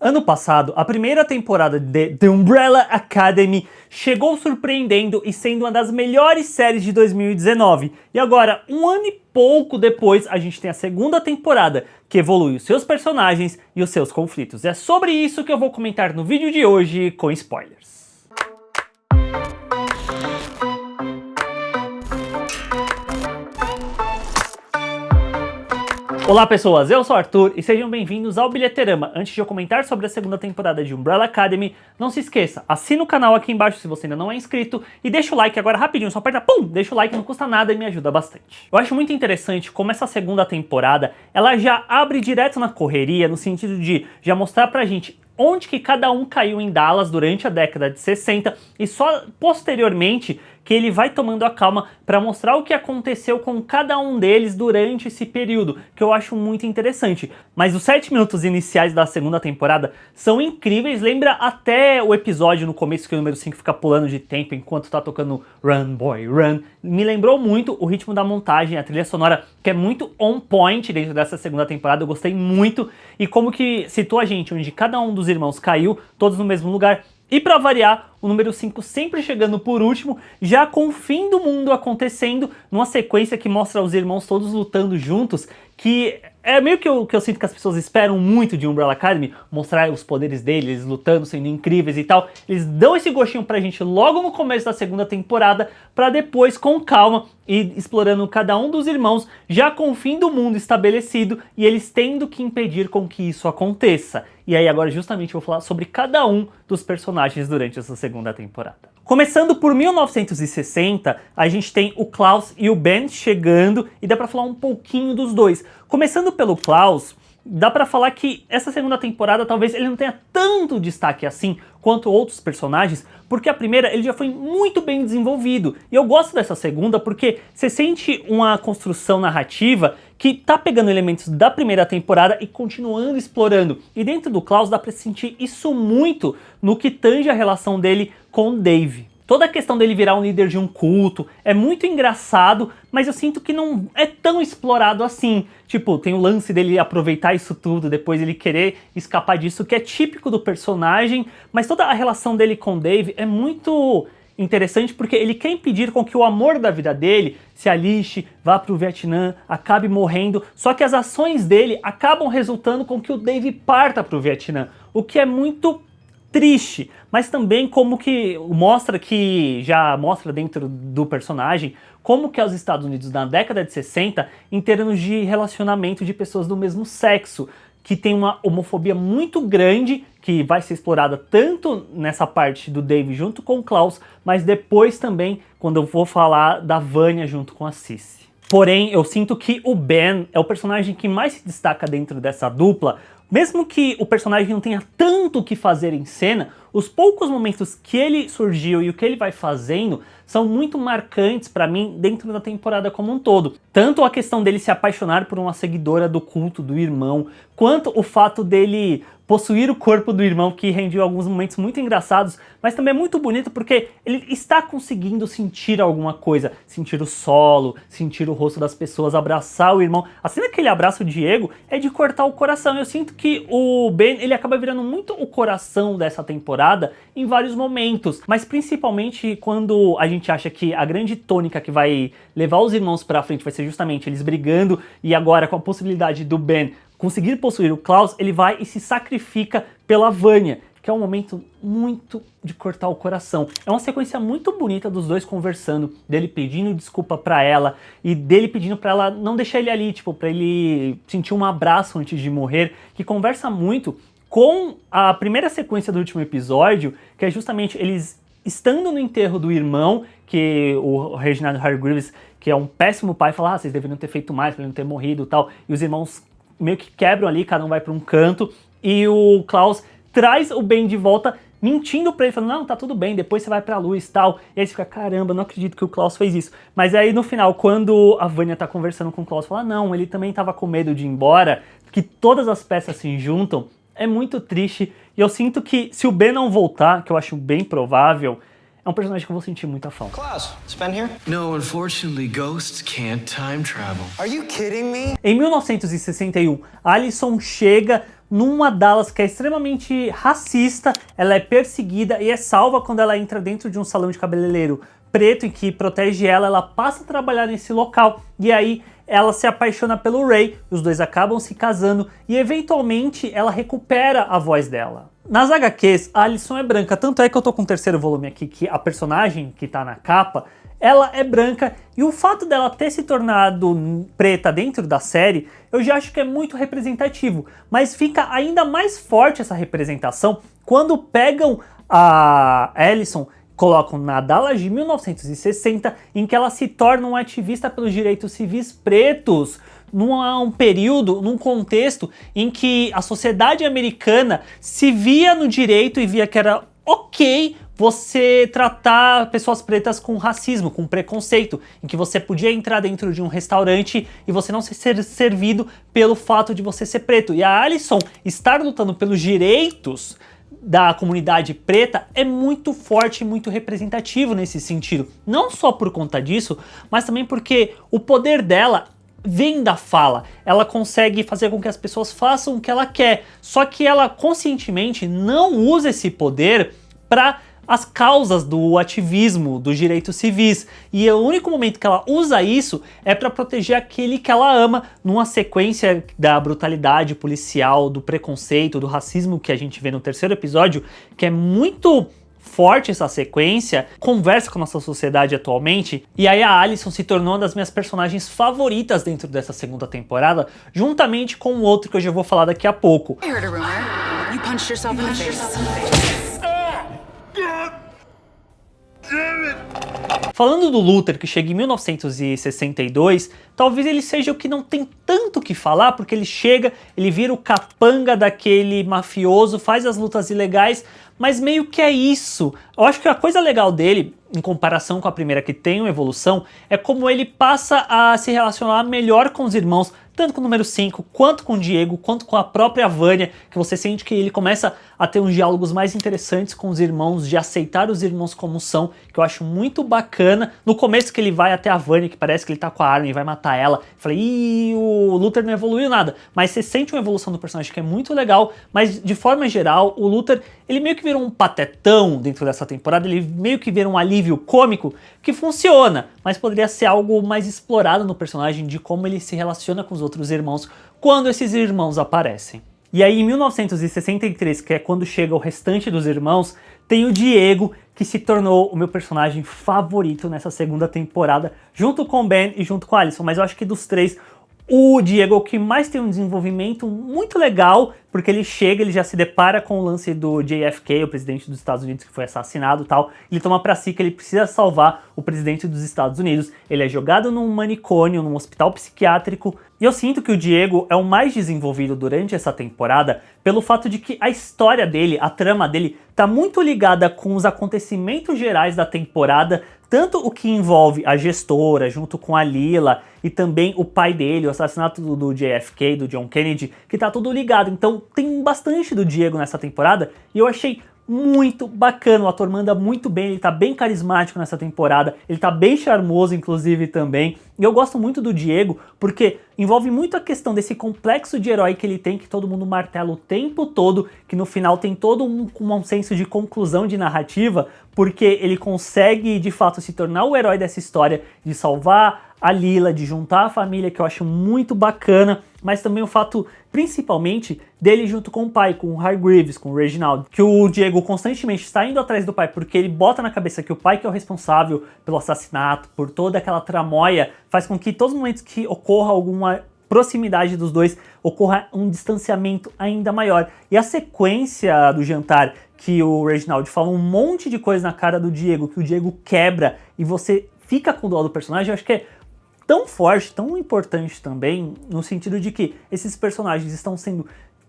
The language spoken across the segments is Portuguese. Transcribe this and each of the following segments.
Ano passado, a primeira temporada de The Umbrella Academy chegou surpreendendo e sendo uma das melhores séries de 2019. E agora, um ano e pouco depois, a gente tem a segunda temporada, que evolui os seus personagens e os seus conflitos. É sobre isso que eu vou comentar no vídeo de hoje, com spoilers. Olá pessoas, eu sou o Arthur e sejam bem-vindos ao Bilheterama. Antes de eu comentar sobre a segunda temporada de Umbrella Academy, não se esqueça, assina o canal aqui embaixo se você ainda não é inscrito e deixa o like agora rapidinho, só aperta, pum, deixa o like, não custa nada e me ajuda bastante. Eu acho muito interessante como essa segunda temporada, ela já abre direto na correria, no sentido de já mostrar pra gente onde que cada um caiu em Dallas durante a década de 60 e só posteriormente que ele vai tomando a calma para mostrar o que aconteceu com cada um deles durante esse período, que eu acho muito interessante. Mas os 7 minutos iniciais da segunda temporada são incríveis, lembra até o episódio no começo que o número 5 fica pulando de tempo enquanto tá tocando Run Boy Run. Me lembrou muito o ritmo da montagem, a trilha sonora, que é muito on point dentro dessa segunda temporada, eu gostei muito, e como que citou a gente, onde cada um dos irmãos caiu, todos no mesmo lugar. E pra variar, o número 5 sempre chegando por último, já com o fim do mundo acontecendo, numa sequência que mostra os irmãos todos lutando juntos, que é meio que eu sinto que as pessoas esperam muito de Umbrella Academy, mostrar os poderes deles, lutando, sendo incríveis e tal. Eles dão esse gostinho pra gente logo no começo da segunda temporada, pra depois, com calma, ir explorando cada um dos irmãos, já com o fim do mundo estabelecido, e eles tendo que impedir com que isso aconteça. E aí agora justamente eu vou falar sobre cada um dos personagens durante essa segunda temporada. Começando por 1960, a gente tem o Klaus e o Ben chegando e dá pra falar um pouquinho dos dois. Começando pelo Klaus, dá pra falar que essa segunda temporada talvez ele não tenha tanto destaque assim quanto outros personagens, porque a primeira ele já foi muito bem desenvolvido. E eu gosto dessa segunda porque você sente uma construção narrativa que tá pegando elementos da primeira temporada e continuando explorando. E dentro do Klaus dá pra sentir isso muito no que tange a relação dele com o Dave. Toda a questão dele virar um líder de um culto é muito engraçado, mas eu sinto que não é tão explorado assim. Tipo, tem o lance dele aproveitar isso tudo, depois ele querer escapar disso, que é típico do personagem, mas toda a relação dele com o Dave é muito interessante porque ele quer impedir com que o amor da vida dele se alixe, vá pro Vietnã, acabe morrendo, só que as ações dele acabam resultando com que o Dave parta pro Vietnã, o que é muito triste, mas também como que já mostra dentro do personagem como que é os Estados Unidos na década de 60 em termos de relacionamento de pessoas do mesmo sexo, que tem uma homofobia muito grande, que vai ser explorada tanto nessa parte do Dave junto com o Klaus, mas depois também quando eu vou falar da Vanya junto com a Cissy. Porém, eu sinto que o Ben é o personagem que mais se destaca dentro dessa dupla. Mesmo que o personagem não tenha tanto o que fazer em cena, os poucos momentos que ele surgiu e o que ele vai fazendo são muito marcantes pra mim dentro da temporada como um todo. Tanto a questão dele se apaixonar por uma seguidora do culto do irmão, quanto o fato dele possuir o corpo do irmão, que rendeu alguns momentos muito engraçados, mas também é muito bonito porque ele está conseguindo sentir alguma coisa, sentir o solo, sentir o rosto das pessoas, abraçar o irmão. A cena que ele abraça o Diego é de cortar o coração. Eu sinto que o Ben, ele acaba virando muito o coração dessa temporada em vários momentos, mas principalmente quando a gente acha que a grande tônica que vai levar os irmãos pra frente vai ser justamente eles brigando, e agora com a possibilidade do Ben conseguir possuir o Klaus, ele vai e se sacrifica pela Vanya, que é um momento muito de cortar o coração. É uma sequência muito bonita dos dois conversando, dele pedindo desculpa pra ela e dele pedindo pra ela não deixar ele ali, tipo, pra ele sentir um abraço antes de morrer, que conversa muito com a primeira sequência do último episódio, que é justamente eles estando no enterro do irmão, que o Reginald Hargreaves, que é um péssimo pai, fala, vocês deveriam ter feito mais pra ele não ter morrido e tal, e os irmãos meio que quebram ali, cada um vai pra um canto, e o Klaus traz o Ben de volta, mentindo pra ele, falando, não, tá tudo bem, depois você vai pra luz e tal, e aí você fica, caramba, não acredito que o Klaus fez isso. Mas aí no final, quando a Vanya tá conversando com o Klaus, fala, não, ele também tava com medo de ir embora, que todas as peças se juntam, é muito triste, e eu sinto que se o Ben não voltar, que eu acho bem provável, é um personagem que eu vou sentir muita falta. Klaus, is Ben here? No, unfortunately, ghosts can't time travel. Are you kidding me? Em 1961, Allison chega numa Dallas que é extremamente racista, ela é perseguida e é salva quando ela entra dentro de um salão de cabeleireiro preto e que protege ela, ela passa a trabalhar nesse local e aí ela se apaixona pelo Ray, os dois acabam se casando e eventualmente ela recupera a voz dela. Nas HQs, a Alyson é branca, tanto é que eu tô com o terceiro volume aqui, que a personagem que tá na capa, ela é branca, e o fato dela ter se tornado preta dentro da série, eu já acho que é muito representativo, mas fica ainda mais forte essa representação quando pegam a Alyson, colocam na Dallas de 1960, em que ela se torna uma ativista pelos direitos civis pretos, num período, num contexto em que a sociedade americana se via no direito e via que era ok você tratar pessoas pretas com racismo, com preconceito, em que você podia entrar dentro de um restaurante e você não ser servido pelo fato de você ser preto. E a Alyson estar lutando pelos direitos da comunidade preta é muito forte e muito representativo nesse sentido. Não só por conta disso, mas também porque o poder dela vem da fala. Ela consegue fazer com que as pessoas façam o que ela quer, só que ela conscientemente não usa esse poder para as causas do ativismo, dos direitos civis. E o único momento que ela usa isso é para proteger aquele que ela ama, numa sequência da brutalidade policial, do preconceito, do racismo que a gente vê no terceiro episódio, que é muito forte essa sequência, conversa com a nossa sociedade atualmente, e aí a Alyson se tornou uma das minhas personagens favoritas dentro dessa segunda temporada, juntamente com o outro que eu já vou falar daqui a pouco. I heard a rumor. You punched yourself in the face. Falando do Luther, que chega em 1962, talvez ele seja o que não tem tanto o que falar, porque ele chega, ele vira o capanga daquele mafioso, faz as lutas ilegais, mas meio que é isso. Eu acho que a coisa legal dele, em comparação com a primeira que tem uma evolução, é como ele passa a se relacionar melhor com os irmãos, tanto com o número 5, quanto com o Diego, quanto com a própria Vânia, que você sente que ele começa a ter uns diálogos mais interessantes com os irmãos, de aceitar os irmãos como são, que eu acho muito bacana. No começo que ele vai até a Vânia, que parece que ele tá com a arma e vai matar ela, eu falei, ih, o Luther não evoluiu nada, mas você sente uma evolução do personagem que é muito legal, mas de forma geral, o Luther, ele meio que virou um patetão dentro dessa temporada, ele meio que vira um alívio cômico que funciona, mas poderia ser algo mais explorado no personagem, de como ele se relaciona com os outros irmãos quando esses irmãos aparecem. E aí em 1963, que é quando chega o restante dos irmãos, tem o Diego, que se tornou o meu personagem favorito nessa segunda temporada, junto com o Ben e junto com a Alyson, mas eu acho que dos três, o Diego é o que mais tem um desenvolvimento muito legal, porque ele chega, ele já se depara com o lance do JFK, o presidente dos Estados Unidos que foi assassinado e tal, ele toma pra si que ele precisa salvar o presidente dos Estados Unidos, ele é jogado num manicômio, num hospital psiquiátrico, e eu sinto que o Diego é o mais desenvolvido durante essa temporada pelo fato de que a história dele, a trama dele, tá muito ligada com os acontecimentos gerais da temporada, tanto o que envolve a gestora junto com a Lila e também o pai dele, o assassinato do JFK, do John Kennedy, que tá tudo ligado. Então tem bastante do Diego nessa temporada e eu achei muito bacana, o ator manda muito bem, ele tá bem carismático nessa temporada, ele tá bem charmoso inclusive também, e eu gosto muito do Diego porque envolve muito a questão desse complexo de herói que ele tem, que todo mundo martela o tempo todo, que no final tem todo um senso de conclusão de narrativa, porque ele consegue de fato se tornar o herói dessa história, de salvar a Lila, de juntar a família, que eu acho muito bacana, mas também o fato, principalmente, dele junto com o pai, com o Hargreaves, com o Reginald, que o Diego constantemente está indo atrás do pai, porque ele bota na cabeça que o pai que é o responsável pelo assassinato, por toda aquela tramóia, faz com que todos os momentos que ocorra alguma proximidade dos dois, ocorra um distanciamento ainda maior. E a sequência do jantar, que o Reginald fala um monte de coisa na cara do Diego, que o Diego quebra, e você fica com dó do personagem, eu acho que é tão forte, tão importante também, no sentido de que esses personagens estão sendo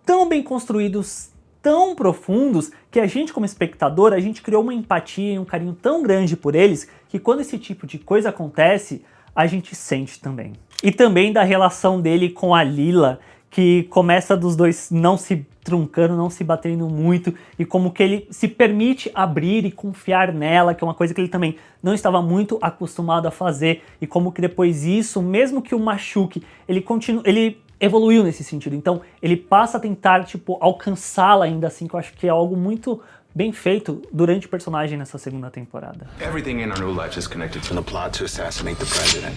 tão bem construídos, tão profundos, que a gente como espectador, a gente criou uma empatia e um carinho tão grande por eles, que quando esse tipo de coisa acontece, a gente sente também. E também da relação dele com a Lila, que começa dos dois não se truncando, não se batendo muito, e como que ele se permite abrir e confiar nela, que é uma coisa que ele também não estava muito acostumado a fazer, e como que depois isso, mesmo que o machuque, ele evoluiu nesse sentido. Então ele passa a tentar, tipo, alcançá-la ainda assim, que eu acho que é algo muito bem feito durante o personagem nessa segunda temporada. Everything in our new lives is connected to the plot to assassinate the president.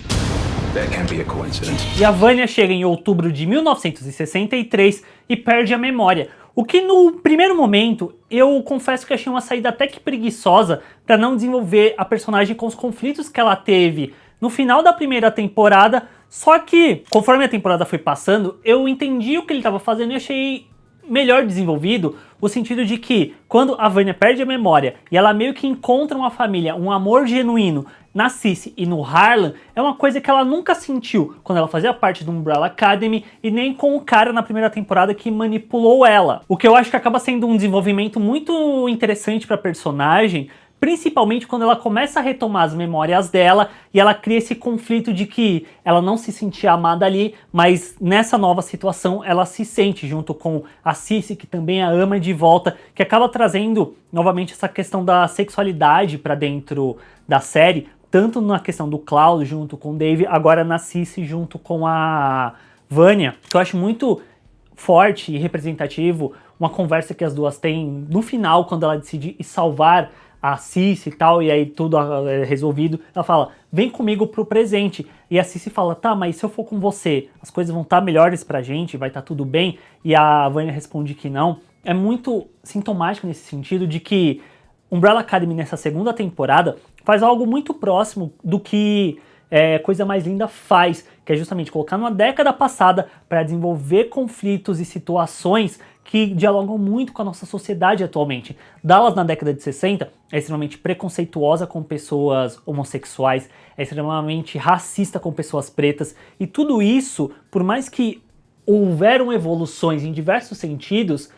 That can't be a coincidence. E a Vanya chega em outubro de 1963 e perde a memória. O que no primeiro momento, eu confesso que achei uma saída até que preguiçosa para não desenvolver a personagem com os conflitos que ela teve no final da primeira temporada. Só que, conforme a temporada foi passando, eu entendi o que ele estava fazendo e achei melhor desenvolvido, o sentido de que quando a Vanya perde a memória e ela meio que encontra uma família, um amor genuíno na Cici e no Harlan, é uma coisa que ela nunca sentiu quando ela fazia parte do Umbrella Academy e nem com o cara na primeira temporada que manipulou ela. O que eu acho que acaba sendo um desenvolvimento muito interessante para a personagem, principalmente quando ela começa a retomar as memórias dela e ela cria esse conflito de que ela não se sentia amada ali, mas nessa nova situação ela se sente junto com a Cici, que também a ama de volta, que acaba trazendo novamente essa questão da sexualidade para dentro da série, tanto na questão do Klaus junto com o Dave, agora na Cici junto com a Vanya, que eu acho muito forte e representativo, uma conversa que as duas têm no final, quando ela decide ir salvar a Cici e tal, e aí tudo é resolvido, ela fala, vem comigo pro presente, e a Cici fala, tá, mas se eu for com você, as coisas vão estar melhores pra gente, vai estar tudo bem, e a Vanya responde que não. É muito sintomático nesse sentido de que Umbrella Academy nessa segunda temporada faz algo muito próximo do que Coisa Mais Linda faz, que é justamente colocar numa década passada para desenvolver conflitos e situações que dialogam muito com a nossa sociedade atualmente. Dallas, na década de 60, é extremamente preconceituosa com pessoas homossexuais, é extremamente racista com pessoas pretas, e tudo isso, por mais que houveram evoluções em diversos sentidos,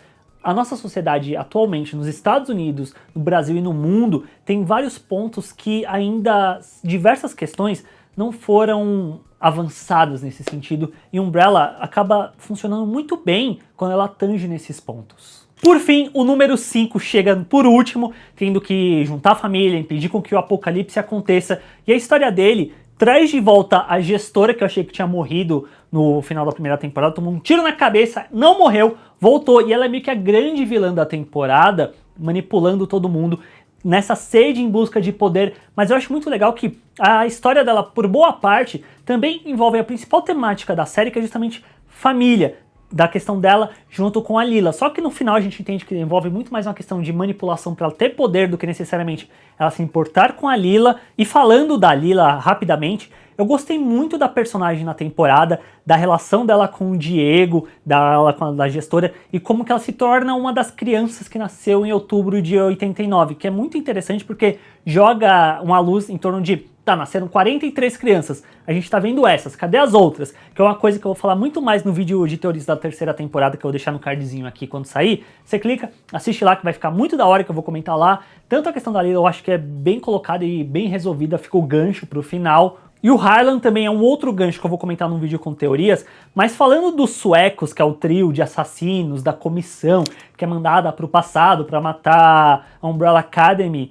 a nossa sociedade atualmente, nos Estados Unidos, no Brasil e no mundo, tem vários pontos que ainda, diversas questões, não foram avançadas nesse sentido, e Umbrella acaba funcionando muito bem quando ela tange nesses pontos. Por fim, o número 5 chega por último, tendo que juntar a família, impedir com que o apocalipse aconteça, e a história dele traz de volta a gestora, que eu achei que tinha morrido no final da primeira temporada, tomou um tiro na cabeça, não morreu, voltou, e ela é meio que a grande vilã da temporada, manipulando todo mundo nessa sede em busca de poder, mas eu acho muito legal que a história dela, por boa parte, também envolve a principal temática da série, que é justamente família, da questão dela junto com a Lila. Só que no final a gente entende que envolve muito mais uma questão de manipulação para ela ter poder do que necessariamente ela se importar com a Lila. E falando da Lila rapidamente, eu gostei muito da personagem na temporada, da relação dela com o Diego, da gestora, e como que ela se torna uma das crianças que nasceu em outubro de 89, que é muito interessante porque joga uma luz em torno de, tá, nasceram 43 crianças, a gente tá vendo essas, cadê as outras? Que é uma coisa que eu vou falar muito mais no vídeo de teorias da terceira temporada, que eu vou deixar no cardzinho aqui quando sair. Você clica, assiste lá que vai ficar muito da hora, que eu vou comentar lá. Tanto a questão da Lila eu acho que é bem colocada e bem resolvida, fica o gancho pro final. E o Harlan também é um outro gancho que eu vou comentar num vídeo com teorias, mas falando dos suecos, que é o trio de assassinos da comissão, que é mandada pro passado para matar a Umbrella Academy,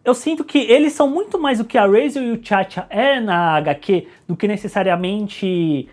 eu sinto que eles são muito mais do que a Razor e o Chacha é na HQ, do que necessariamente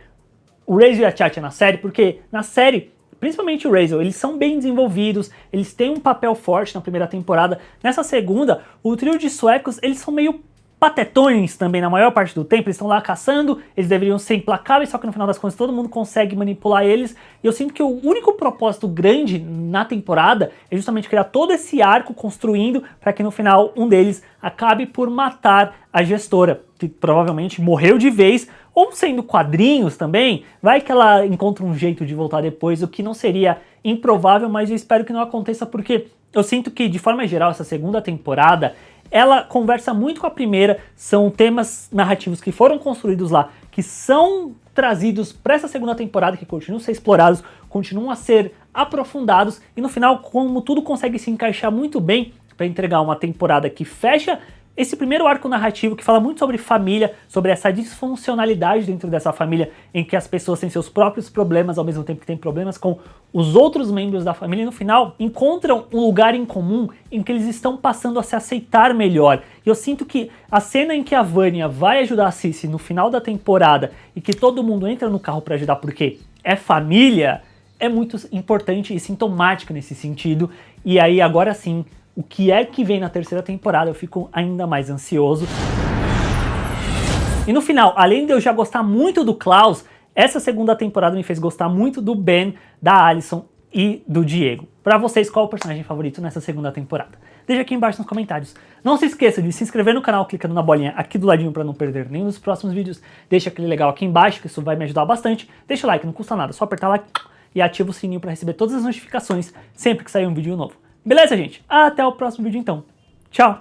o Razor e a Chacha na série, porque na série, principalmente o Razor, eles são bem desenvolvidos, eles têm um papel forte na primeira temporada. Nessa segunda, o trio de suecos, eles são meio patetões também na maior parte do tempo, eles estão lá caçando, eles deveriam ser implacáveis, só que no final das contas todo mundo consegue manipular eles, e eu sinto que o único propósito grande na temporada é justamente criar todo esse arco construindo para que no final um deles acabe por matar a gestora, que provavelmente morreu de vez, ou sendo quadrinhos também, vai que ela encontra um jeito de voltar depois, o que não seria improvável, mas eu espero que não aconteça, porque eu sinto que de forma geral essa segunda temporada ela conversa muito com a primeira, são temas narrativos que foram construídos lá, que são trazidos para essa segunda temporada, que continuam a ser explorados, continuam a ser aprofundados, e no final, como tudo consegue se encaixar muito bem para entregar uma temporada que fecha esse primeiro arco narrativo, que fala muito sobre família, sobre essa disfuncionalidade dentro dessa família, em que as pessoas têm seus próprios problemas, ao mesmo tempo que têm problemas com os outros membros da família, e no final encontram um lugar em comum em que eles estão passando a se aceitar melhor. E eu sinto que a cena em que a Vanya vai ajudar a Cici no final da temporada, e que todo mundo entra no carro para ajudar porque é família, é muito importante e sintomático nesse sentido. E aí, agora sim, o que é que vem na terceira temporada, eu fico ainda mais ansioso. E no final, além de eu já gostar muito do Klaus, essa segunda temporada me fez gostar muito do Ben, da Alison e do Diego. Pra vocês, qual é o personagem favorito nessa segunda temporada? Deixa aqui embaixo nos comentários. Não se esqueça de se inscrever no canal clicando na bolinha aqui do ladinho para não perder nenhum dos próximos vídeos. Deixa aquele legal aqui embaixo, que isso vai me ajudar bastante. Deixa o like, não custa nada, só apertar lá e ativa o sininho para receber todas as notificações sempre que sair um vídeo novo. Beleza, gente? Até o próximo vídeo então. Tchau!